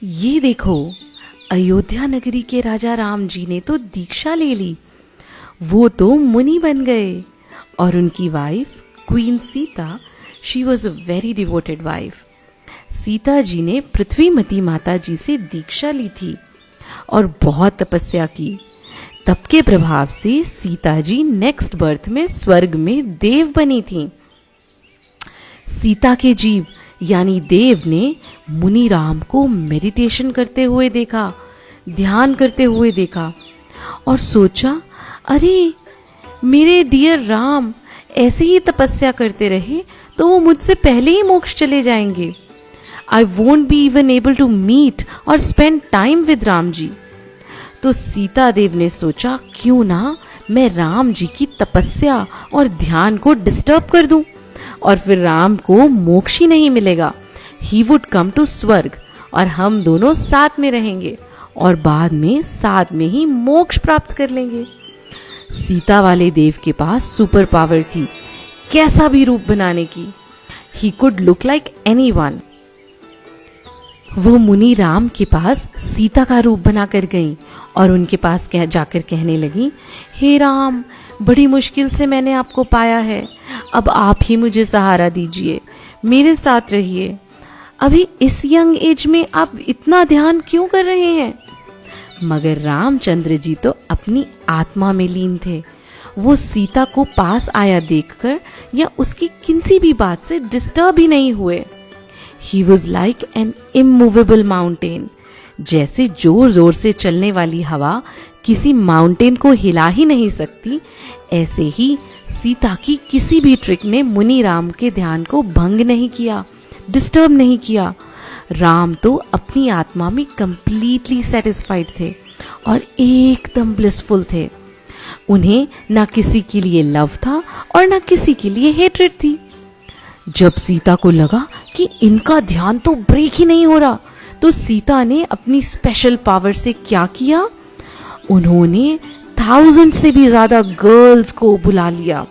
ये देखो, अयोध्या नगरी के राजा राम जी ने तो दीक्षा ले ली। वो तो मुनि बन गए। और उनकी wife queen Sita, she was a very devoted wife. Sita ji ने पृथ्वीमती माता जी से दीक्षा ली थी और बहुत तपस्या की। तप के प्रभाव से सीता जी नेक्स्ट बर्थ में स्वर्ग में देव बनी थी। सीता के जीव यानी देव ने मुनि राम को मेडिटेशन करते हुए देखा, ध्यान करते हुए देखा और सोचा, अरे मेरे डियर राम ऐसे ही तपस्या करते रहे तो वो मुझसे पहले ही मोक्ष चले जाएंगे। I won't be even able to meet और spend time with Ram ji. तो सीता देव ने सोचा, क्यों ना मैं राम जी की तपस्या और ध्यान को डिस्टर्ब कर दूं और फिर राम को मोक्ष ही नहीं मिलेगा। ही वुड कम टू स्वर्ग और हम दोनों साथ में रहेंगे और बाद में साथ में ही मोक्ष प्राप्त कर लेंगे। सीता वाले देव के पास सुपर पावर थी, कैसा भी रूप बनाने की। He could look like anyone. वो मुनि राम के पास सीता का रूप बनाकर गई और उनके पास जाकर कहने लगी, हे राम, बड़ी मुश्किल से मैंने आपको पाया है, अब आप ही मुझे सहारा दीजिए, मेरे साथ रहिए। अभी इस यंग एज में आप इतना ध्यान क्यों कर रहे हैं? मगर रामचंद्र जी तो अपनी आत्मा में लीन थे। वो सीता को पास आया देखकर या उसकी किसी भी बात से डिस्टर्ब ही नहीं हुए। He was like an immovable mountain। जैसे जोर जोर से चलने वाली हवा किसी माउंटेन को हिला ही नहीं सकती, ऐसे ही सीता की किसी भी ट्रिक ने मुनि राम के ध्यान को भंग नहीं किया, डिस्टर्ब नहीं किया। राम तो अपनी आत्मा में कंप्लीटली सेटिस्फाइड थे और एकदम ब्लिसफुल थे। उन्हें ना किसी के लिए लव था और ना किसी के लिए हेट्रेड थी। जब सीता को लगा कि इनका ध्यान तो ब्रेक ही नहीं हो रहा, तो सीता ने अपनी स्पेशल पावर से क्या किया, उन्होंने 1000 से भी ज्यादा गर्ल्स को बुला लिया।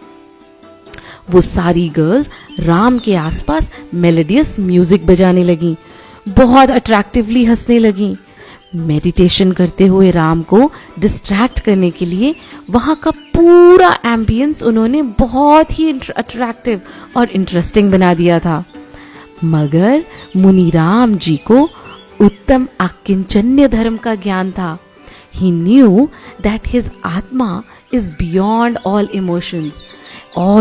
वो सारी गर्ल्स राम के आसपास मेलोडियस म्यूजिक बजाने लगी, बहुत अट्रैक्टिवली हंसने लगी। मेडिटेशन करते हुए राम को डिस्ट्रैक्ट करने के लिए वहाँ का पूरा एम्बियंस उन्होंने बहुत ही अट्रैक्टिव और इंटरेस्टिंग बना दिया था। मगर मुनि राम जी को उत्तम आकिंचन्य धर्म का ज्ञान था। He knew that his आत्मा is beyond all emotions, all